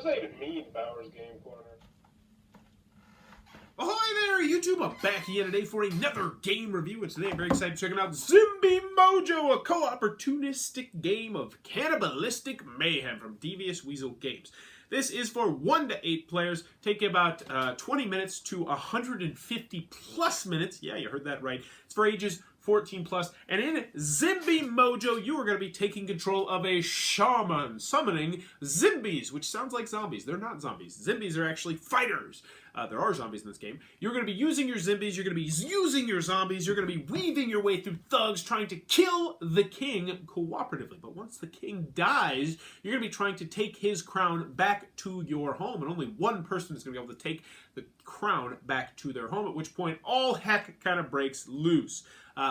What does that even mean, Bowers Game Corner? Ahoy there, YouTube! I'm back again today for another game review, and today I'm very excited to check out Zimby Mojo, a co-opportunistic game of cannibalistic mayhem from Devious Weasel Games. This is for 1 to 8 players, taking about 20 minutes to 150 plus minutes. Yeah, you heard that right. It's for ages 14 plus, and in Zimby Mojo, you are going to be taking control of a shaman, summoning Zimbies, which sounds like zombies. They're not zombies. Zimbies are actually fighters. There are zombies in this game. You're going to be using your Zimbies, you're going to be using your zombies, you're going to be weaving your way through thugs, trying to kill the king cooperatively. But once the king dies, you're going to be trying to take his crown back to your home, and only one person is going to be able to take the crown back to their home, at which point all heck kind of breaks loose.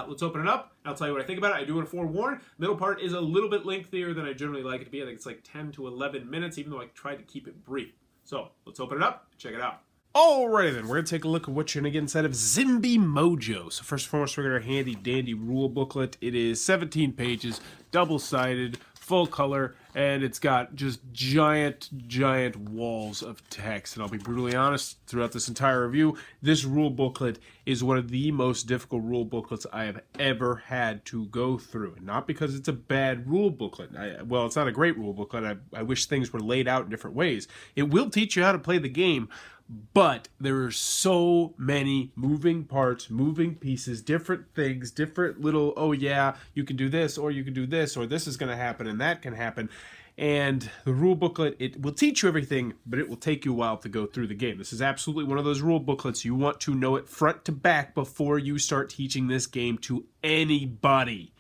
Let's open it up. I'll tell you what I think about it. I do want to forewarn. Middle part is a little bit lengthier than I generally like it to be. I think it's like 10 to 11 minutes, even though I tried to keep it brief. So let's open it up and check it out. Alrighty then, we're going to take a look at what you're going to get inside of Zimby Mojo. So first and foremost, we're going to our handy dandy rule booklet. It is 17 pages, double-sided, full color, and it's got just giant walls of text. And I'll be brutally honest, throughout this entire review, this rule booklet is one of the most difficult rule booklets I have ever had to go through. And not because it's a bad rule booklet. Well, it's not a great rule booklet. I wish things were laid out in different ways. It will teach you how to play the game, but there are so many moving parts, moving pieces, different things, different little, oh yeah, you can do this, or you can do this, or this is going to happen, and that can happen. And the rule booklet, it will teach you everything, but it will take you a while to go through the game. This is absolutely one of those rule booklets. You want to know it front to back before you start teaching this game to anybody.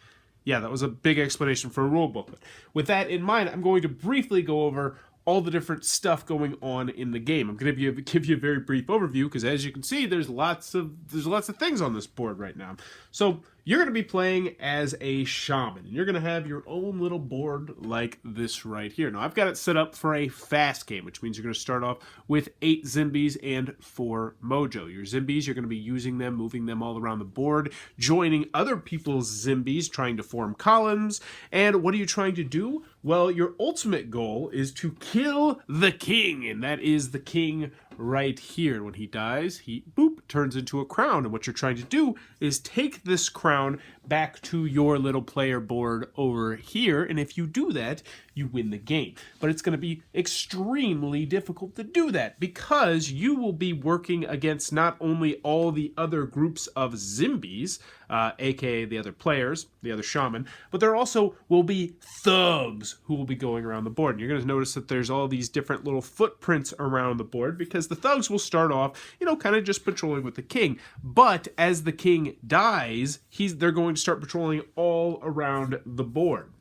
Yeah, that was a big explanation for a rule booklet. With that in mind, I'm going to briefly go over all the different stuff going on in the game. I'm going to give you a very brief overview because, as you can see, there's lots of things on this board right now. So you're going to be playing as a shaman, and you're going to have your own little board like this right here. Now, I've got it set up for a fast game, which means you're going to start off with 8 Zimbies and 4 Mojo. Your Zimbies, you're going to be using them, moving them all around the board, joining other people's Zimbies, trying to form columns. And what are you trying to do? Well, your ultimate goal is to kill the king, and that is the king right here. When he dies, he, boop, turns into a crown, and what you're trying to do is take this crown back to your little player board over here, and if you do that, you win the game. But it's going to be extremely difficult to do that because you will be working against not only all the other groups of Zimbies, aka the other players, the other shaman, but there also will be thugs who will be going around the board. And you're going to notice that there's all these different little footprints around the board because the thugs will start off, kind of just patrolling with the king. But as the king dies, they're going to start patrolling all around the board.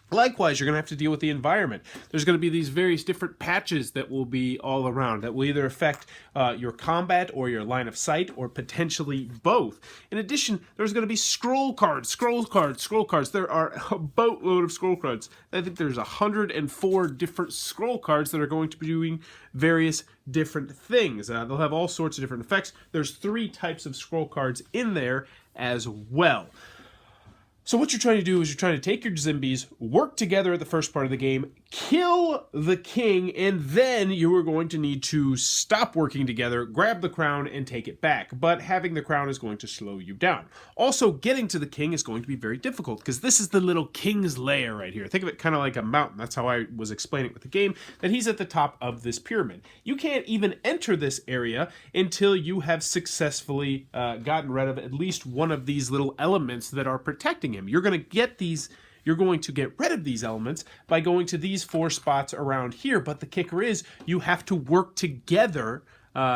Likewise, you're going to have to deal with the environment. There's going to be these various different patches that will be all around that will either affect your combat or your line of sight or potentially both. In addition, there's going to be scroll cards. There are a boatload of scroll cards. I think there's 104 different scroll cards that are going to be doing various different things. They'll have all sorts of different effects. There's 3 types of scroll cards in there as well. So what you're trying to do is you're trying to take your Zimbies, work together at the first part of the game, kill the king, and then you are going to need to stop working together, grab the crown, and take it back. But having the crown is going to slow you down. Also, getting to the king is going to be very difficult because this is the little king's lair right here. Think of it kind of like a mountain. That's how I was explaining it with the game, that he's at the top of this pyramid. You can't even enter this area until you have successfully gotten rid of at least one of these little elements that are protecting him. You're going to get rid of these elements by going to these 4 spots around here, but the kicker is you have to work together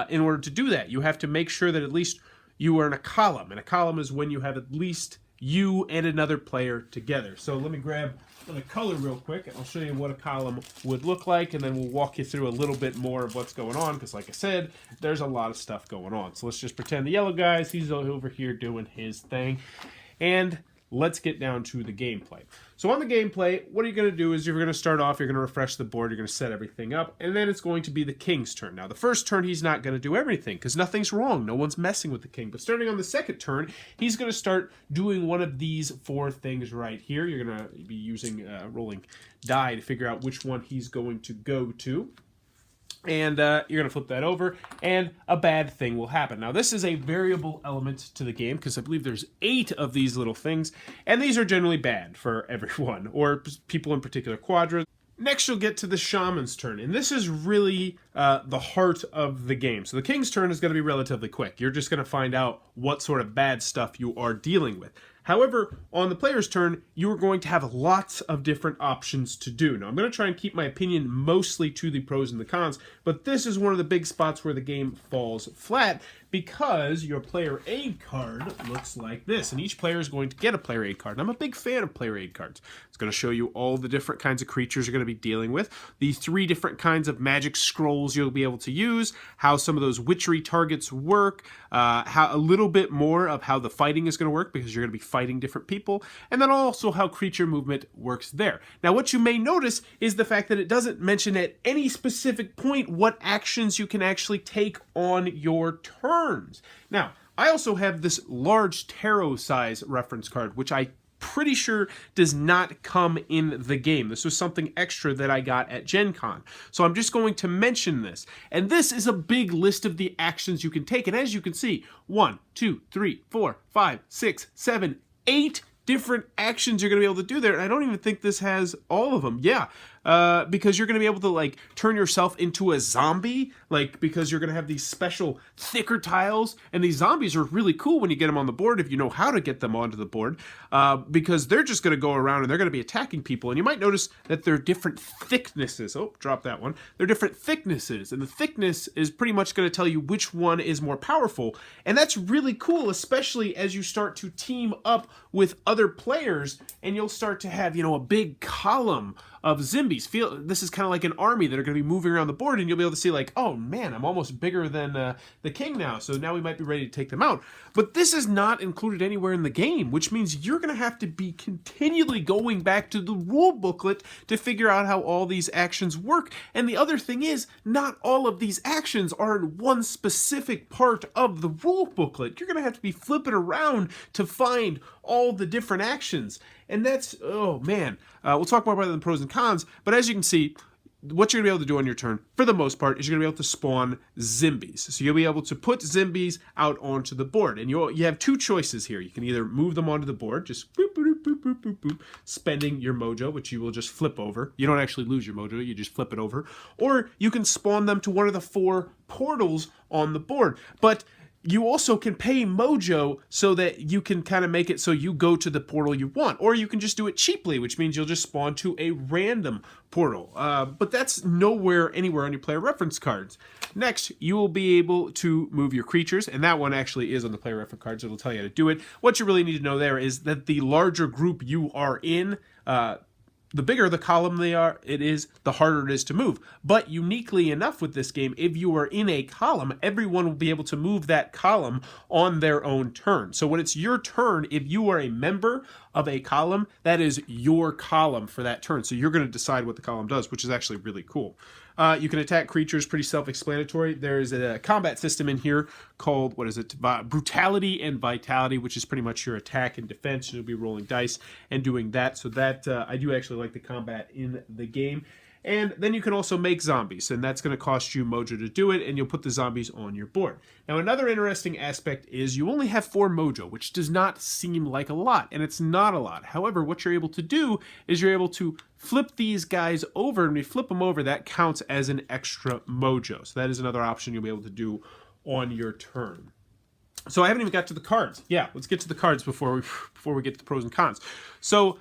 in order to do that. You have to make sure that at least you are in a column, and a column is when you have at least you and another player together. So let me grab the color real quick, and I'll show you what a column would look like, and then we'll walk you through a little bit more of what's going on, because like I said, there's a lot of stuff going on. So let's just pretend the yellow guy, he's over here doing his thing, and let's get down to the gameplay. So on the gameplay, what you're going to do is you're going to start off, you're going to refresh the board, you're going to set everything up, and then it's going to be the king's turn. Now, the first turn, he's not going to do everything because nothing's wrong. No one's messing with the king. But starting on the second turn, he's going to start doing one of these 4 things right here. You're going to be using rolling die to figure out which one he's going to go to. And you're going to flip that over, and a bad thing will happen. Now, this is a variable element to the game, because I believe there's 8 of these little things, and these are generally bad for everyone, or people in particular quadrants. Next, you'll get to the Shaman's turn, and this is really the heart of the game. So the King's turn is going to be relatively quick. You're just going to find out what sort of bad stuff you are dealing with. However, on the player's turn, you are going to have lots of different options to do. Now, I'm going to try and keep my opinion mostly to the pros and the cons, but this is one of the big spots where the game falls flat, because your player aid card looks like this, and each player is going to get a player aid card. And I'm a big fan of player aid cards. It's going to show you all the different kinds of creatures you're going to be dealing with, the 3 different kinds of magic scrolls you'll be able to use, how some of those witchery targets work, how a little bit more of how the fighting is going to work, because you're going to be fighting different people, and then also how creature movement works there. Now, what you may notice is the fact that it doesn't mention at any specific point what actions you can actually take on your turn. Now, I also have this large tarot size reference card, which I pretty sure does not come in the game. This was something extra that I got at Gen Con. So I'm just going to mention this. And this is a big list of the actions you can take. And as you can see, 1, 2, 3, 4, 5, 6, 7, 8 different actions you're going to be able to do there. And I don't even think this has all of them. Yeah, because you're going to be able to, like, turn yourself into a zombie, like, because you're going to have these special thicker tiles, and these zombies are really cool when you get them on the board, if you know how to get them onto the board, because they're just going to go around and they're going to be attacking people, and you might notice that they're different thicknesses. Oh, drop that one. They're different thicknesses, and the thickness is pretty much going to tell you which one is more powerful, and that's really cool, especially as you start to team up with other players, and you'll start to have, you know, a big column of Zimbies. This is kind of like an army that are going to be moving around the board, and you'll be able to see, like, oh man, I'm almost bigger than the king now, so now we might be ready to take them out. But this is not included anywhere in the game, which means you're going to have to be continually going back to the rule booklet to figure out how all these actions work. And the other thing is, not all of these actions are in one specific part of the rule booklet. You're going to have to be flipping around to find all the different actions. And that's, oh man, we'll talk more about the pros and cons, but as you can see, what you're going to be able to do on your turn, for the most part, is you're going to be able to spawn Zimbies. So you'll be able to put Zimbies out onto the board, and you have 2 choices here. You can either move them onto the board, just boop, boop, boop, boop, boop, boop, spending your mojo, which you will just flip over. You don't actually lose your mojo, you just flip it over. Or you can spawn them to one of the 4 portals on the board. But you also can pay Mojo so that you can kind of make it so you go to the portal you want. Or you can just do it cheaply, which means you'll just spawn to a random portal. But that's anywhere on your player reference cards. Next, you will be able to move your creatures, and that one actually is on the player reference cards. It'll tell you how to do it. What you really need to know there is that the larger group you are in, the bigger the column it is, the harder it is to move. But uniquely enough with this game, if you are in a column, everyone will be able to move that column on their own turn. So when it's your turn, if you are a member of a column, that is your column for that turn. So you're going to decide what the column does, which is actually really cool. You can attack creatures, pretty self-explanatory. There's a combat system in here called, Brutality and Vitality, which is pretty much your attack and defense. You'll be rolling dice and doing that. So that, I do actually like the combat in the game. And then you can also make zombies, and that's going to cost you Mojo to do it, and you'll put the zombies on your board. Now, another interesting aspect is you only have 4 Mojo, which does not seem like a lot, and it's not a lot. However, what you're able to do is you're able to flip these guys over, and when you flip them over, that counts as an extra Mojo. So that is another option you'll be able to do on your turn. So I haven't even got to the cards. Yeah, let's get to the cards before we get to the pros and cons. So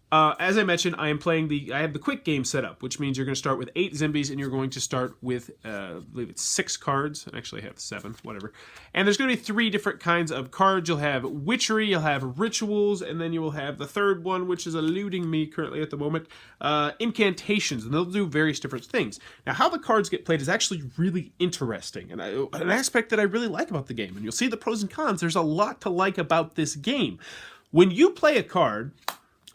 as I mentioned, I have the quick game set up, which means you're going to start with 8 Zimbies, and you're going to start with, I believe it's 6 cards. Actually, I have 7, whatever. And there's going to be 3 different kinds of cards. You'll have Witchery, you'll have Rituals, and then you will have the third one, which is eluding me currently at the moment, Incantations, and they'll do various different things. Now, how the cards get played is actually really interesting, and an aspect that I really like about the game. And you'll see the pros and cons. There's a lot to like about this game. When you play a card,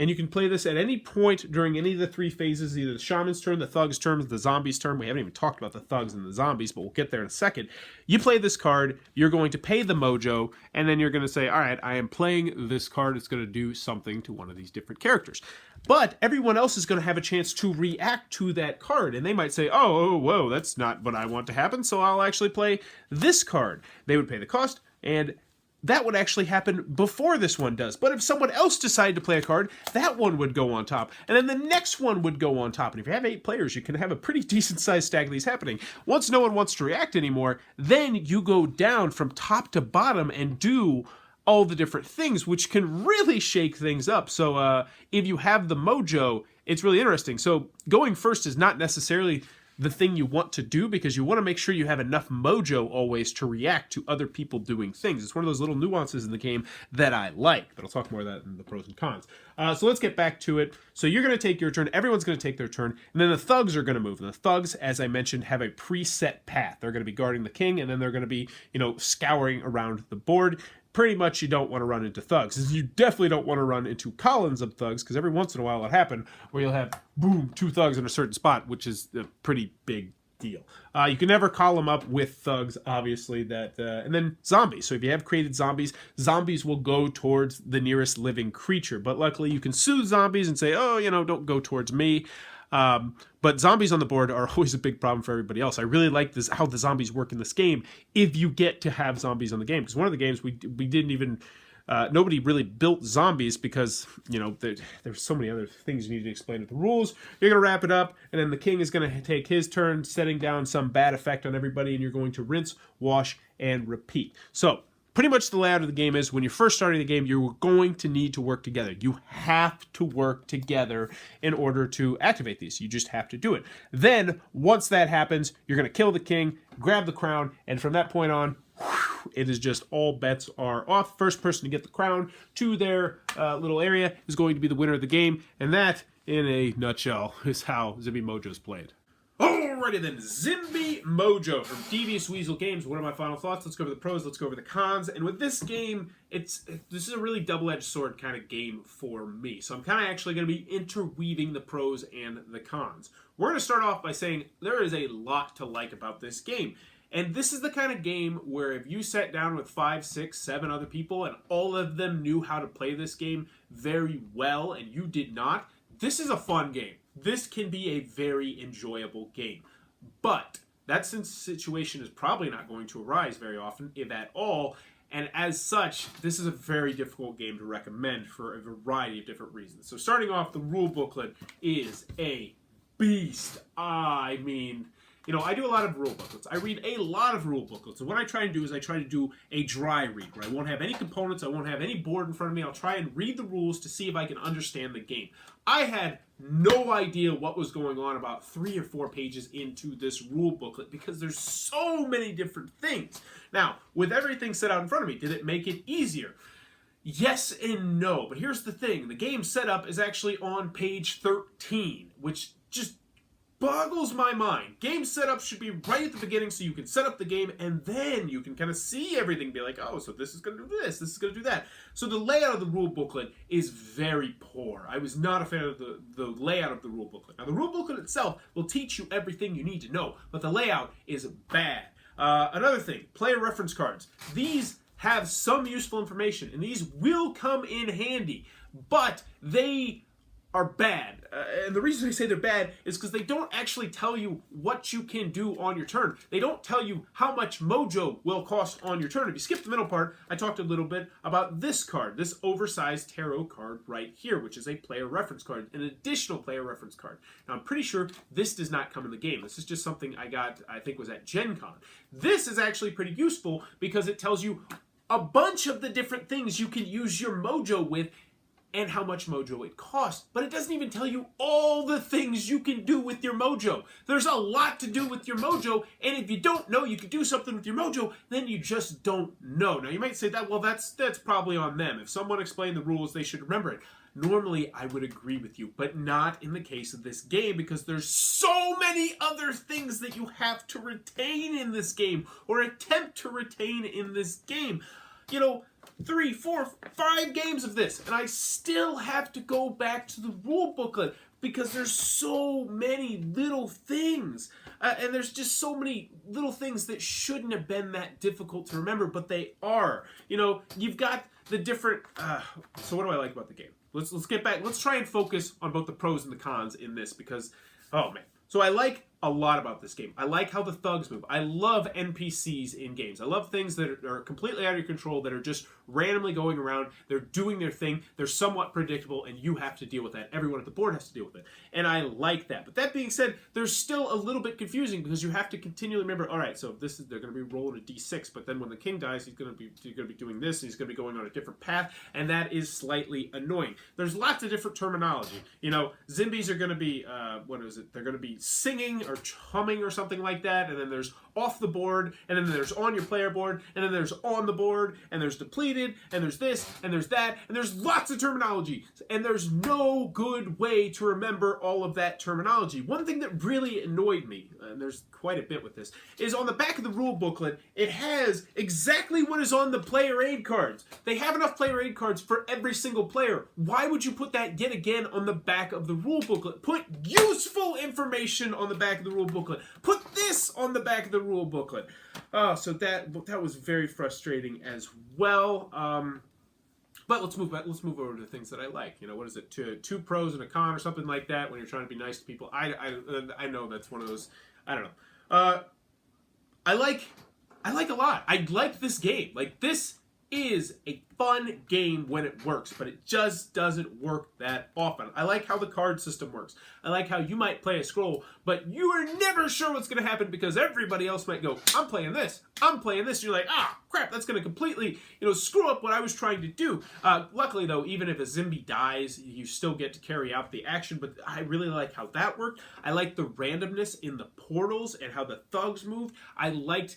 And you can play this at any point during any of the 3 phases, either the Shaman's turn, the Thug's turn, the Zombie's turn. We haven't even talked about the Thugs and the Zombies, but we'll get there in a second. You play this card, you're going to pay the Mojo, and then you're going to say, all right, I am playing this card. It's going to do something to one of these different characters. But everyone else is going to have a chance to react to that card, and they might say, oh, whoa, that's not what I want to happen, so I'll actually play this card. They would pay the cost, and that would actually happen before this one does. But if someone else decided to play a card, that one would go on top. And then the next one would go on top. And if you have 8 players, you can have a pretty decent sized stack of these happening. Once no one wants to react anymore, then you go down from top to bottom and do all the different things, which can really shake things up. So if you have the Mojo, it's really interesting. So going first is not necessarily the thing you want to do, because you want to make sure you have enough Mojo always to react to other people doing things. It's one of those little nuances in the game that I like, but I'll talk more of that in the pros and cons. So let's get back to it. So you're going to take your turn, everyone's going to take their turn, and then the Thugs are going to move. And the Thugs, as I mentioned, have a preset path. They're going to be guarding the king, and then they're going to be, scouring around the board. Pretty much you don't want to run into Thugs. You definitely don't want to run into columns of Thugs, because every once in a while it'll happen where you'll have, boom, 2 Thugs in a certain spot, which is a pretty big deal. You can never column up with Thugs, obviously, and then Zombies. So if you have created Zombies, Zombies will go towards the nearest living creature. But luckily you can soothe Zombies and say, oh, don't go towards me. But Zombies on the board are always a big problem for everybody else. I really like this, how the Zombies work in this game if you get to have Zombies on the game. Because one of the games we didn't even, nobody really built Zombies because, there's so many other things you need to explain with the rules. You're going to wrap it up, and then the king is going to take his turn, setting down some bad effect on everybody, and you're going to rinse, wash, and repeat. So pretty much the layout of the game is when you're first starting the game, you're going to need to work together. You have to work together in order to activate these. You just have to do it. Then, once that happens, you're going to kill the king, grab the crown, and from that point on, it is just all bets are off. First person to get the crown to their little area is going to be the winner of the game, and that, in a nutshell, is how Zimby Mojo is played. Alrighty then, Zimby Mojo from Devious Weasel Games. What are my final thoughts? Let's go over the pros, let's go over the cons. And with this game, this is a really double-edged sword kind of game for me. So I'm kind of actually going to be interweaving the pros and the cons. We're going to start off by saying there is a lot to like about this game. And this is the kind of game where if you sat down with 5, 6, 7 other people and all of them knew how to play this game very well and you did not, this is a fun game. This can be a very enjoyable game. But that situation is probably not going to arise very often, if at all. And as such, this is a very difficult game to recommend for a variety of different reasons. So starting off, the rule booklet is a beast. I do a lot of rule booklets. I read a lot of rule booklets. And what I try to do is I try to do a dry read, where I won't have any components, I won't have any board in front of me. I'll try and read the rules to see if I can understand the game. I had no idea what was going on about 3 or 4 pages into this rule booklet because there's so many different things. Now, with everything set out in front of me, did it make it easier? Yes and no. But here's the thing. The game setup is actually on page 13, which just boggles my mind. Game setup should be right at the beginning so you can set up the game and then you can kind of see everything, be like, oh, so this is going to do this is going to do that. So the layout of the rule booklet is very poor. I was not a fan of the layout of the rule booklet. Now, the rule booklet itself will teach you everything you need to know, but the layout is bad. Another thing, player reference cards. These have some useful information, and these will come in handy, but they are bad. And the reason I say they're bad is because they don't actually tell you what you can do on your turn. They don't tell you how much Mojo will cost on your turn. If you skip the middle part, I talked a little bit about this card, this oversized tarot card right here, which is a player reference card, an additional player reference card. Now, I'm pretty sure this does not come in the game. This is just something I got, I think was at Gen Con. This is actually pretty useful because it tells you a bunch of the different things you can use your Mojo with and how much Mojo it costs. But it doesn't even tell you all the things you can do with your Mojo. There's a lot to do with your Mojo, and if you don't know you can do something with your Mojo, then you just don't know. Now, you might say that, well, that's probably on them. If someone explained the rules, they should remember it. Normally, I would agree with you, but not in the case of this game, because there's so many other things that you have to retain in this game, or attempt to retain in this game. 3, 4, 5 games of this, and I still have to go back to the rule booklet because there's so many little things. And there's just so many little things that shouldn't have been that difficult to remember, but they are. You know, you've got the different... so what do I like about the game? Let's get back. Let's try and focus on both the pros and the cons in this because, oh man. So I like a lot about this game. I like how the thugs move. I love NPCs in games. I love things that are completely out of your control, that are just randomly going around. They're doing their thing. They're somewhat predictable, and you have to deal with that. Everyone at the board has to deal with it. And I like that. But that being said, there's still a little bit confusing because you have to continually remember, all right, so this is they're going to be rolling a d6, but then when the king dies, you're going to be doing this, and he's going to be going on a different path, and that is slightly annoying. There's lots of different terminology. You know, Zimbies are going to be, what is it? They're going to be singing or humming or something like that, and then there's off the board, and then there's on your player board, and then there's on the board, and there's depleted, and there's this, and there's that, and there's lots of terminology, and there's no good way to remember all of that terminology. One thing that really annoyed me, and there's quite a bit with this, is on the back of the rule booklet, it has exactly what is on the player aid cards. They have enough player aid cards for every single player. Why would you put that yet again on the back of the rule booklet? Put useful information on the back of the rule booklet. Put this on the back of the rule booklet. So that was very frustrating as well. But let's move over to things that I like. You know, what is it? Two pros and a con or something like that when you're trying to be nice to people. I know that's one of those. I don't know. I like a lot. I like this game. Like, this is a fun game when it works, but it just doesn't work that often. I like how the card system works. I like how you might play a scroll, but you are never sure what's going to happen because everybody else might go, I'm playing this, I'm playing this. You're like, crap, that's going to completely, screw up what I was trying to do. Luckily, though, even if a Zimby dies, you still get to carry out the action, but I really like how that worked. I like the randomness in the portals and how the thugs moved. I liked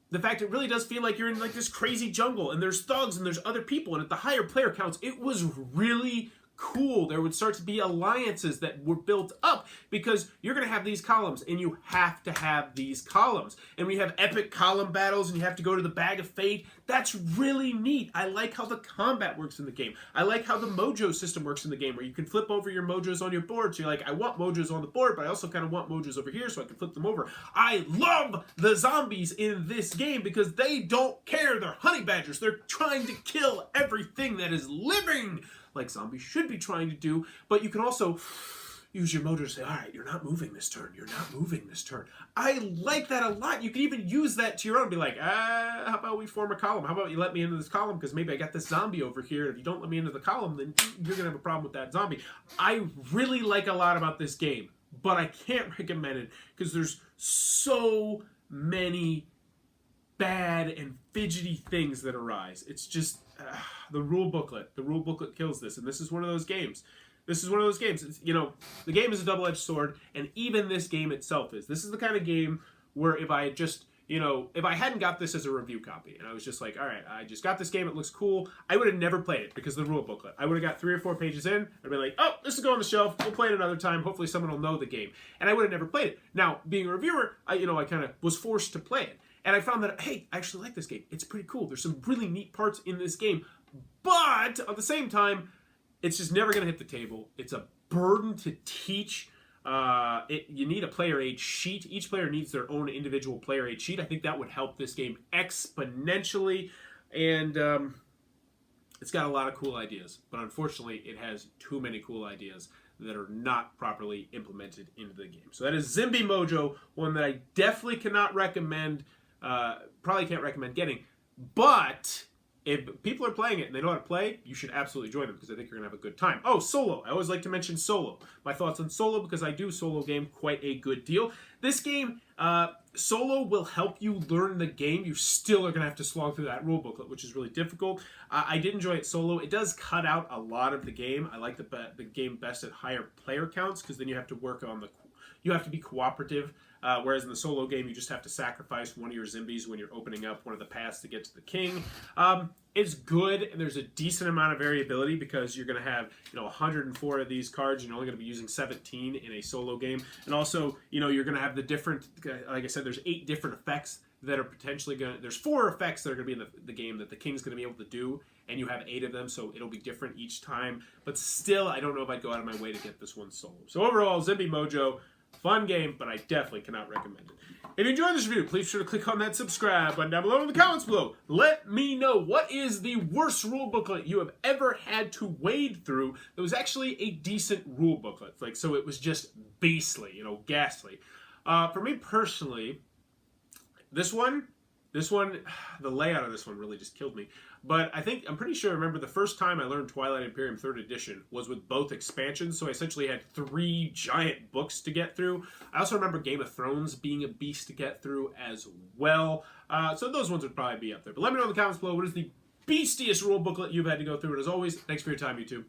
the fact it really does feel like you're in like this crazy jungle and there's thugs and there's other people, and at the higher player counts, it was really cool. There would start to be alliances that were built up because you're going to have these columns and you have to have these columns. And we have epic column battles and you have to go to the Bag of Fate. That's really neat. I like how the combat works in the game. I like how the Mojo system works in the game where you can flip over your Mojos on your board. So you're like, I want Mojos on the board, but I also kind of want Mojos over here so I can flip them over. I love the zombies in this game because they don't care. They're honey badgers. They're trying to kill everything that is living, like zombies should be trying to do, but you can also use your motor to say, all right, you're not moving this turn, you're not moving this turn. I like that a lot. You can even use that to your own, be like, how about we form a column? How about you let me into this column because maybe I got this zombie over here, and if you don't let me into the column, then you're going to have a problem with that zombie. I really like a lot about this game, but I can't recommend it because there's so many bad and fidgety things that arise. It's just the rule booklet. The rule booklet kills this, and this is one of those games. This is one of those games. It's, the game is a double-edged sword, and even this game itself is. This is the kind of game where if I had just, if I hadn't got this as a review copy, and I was just like, all right, I just got this game, it looks cool, I would have never played it because of the rule booklet. I would have got 3 or 4 pages in, I'd be like, oh, this will go on the shelf, we'll play it another time, hopefully someone will know the game. And I would have never played it. Now, being a reviewer, I kind of was forced to play it. And I found that, hey, I actually like this game. It's pretty cool. There's some really neat parts in this game. But at the same time, it's just never going to hit the table. It's a burden to teach. You need a player aid sheet. Each player needs their own individual player aid sheet. I think that would help this game exponentially. And it's got a lot of cool ideas. But unfortunately, it has too many cool ideas that are not properly implemented into the game. So that is Zimby Mojo, one that I definitely cannot recommend. Probably can't recommend getting, but if people are playing it and they know how to play, you should absolutely join them because I think you're going to have a good time. Oh, solo. I always like to mention solo. My thoughts on solo because I do solo game quite a good deal. This game, solo will help you learn the game. You still are going to have to slog through that rule booklet, which is really difficult. I did enjoy it solo. It does cut out a lot of the game. I like the game best at higher player counts because then you have to work on you have to be cooperative. Whereas in the solo game, you just have to sacrifice one of your Zimbies when you're opening up one of the paths to get to the king. It's good, and there's a decent amount of variability because you're going to have 104 of these cards. You're only going to be using 17 in a solo game. And also, you're going to have the different, like I said, there's 8 different effects that are potentially going to... There's 4 effects that are going to be in the game that the king's going to be able to do, and you have 8 of them, so it'll be different each time. But still, I don't know if I'd go out of my way to get this one solo. So overall, Zimby Mojo, fun game, but I definitely cannot recommend it. If you enjoyed this review, please be sure to click on that subscribe button down below in the comments below. Let me know, what is the worst rule booklet you have ever had to wade through that was actually a decent rule booklet? Like, so it was just beastly, you know, ghastly. For me personally, this one, the layout of this one really just killed me. But I'm pretty sure I remember the first time I learned Twilight Imperium 3rd Edition was with both expansions, so I essentially had 3 giant books to get through. I also remember Game of Thrones being a beast to get through as well. So those ones would probably be up there. But let me know in the comments below, what is the beastiest rule booklet you've had to go through? And as always, thanks for your time, YouTube.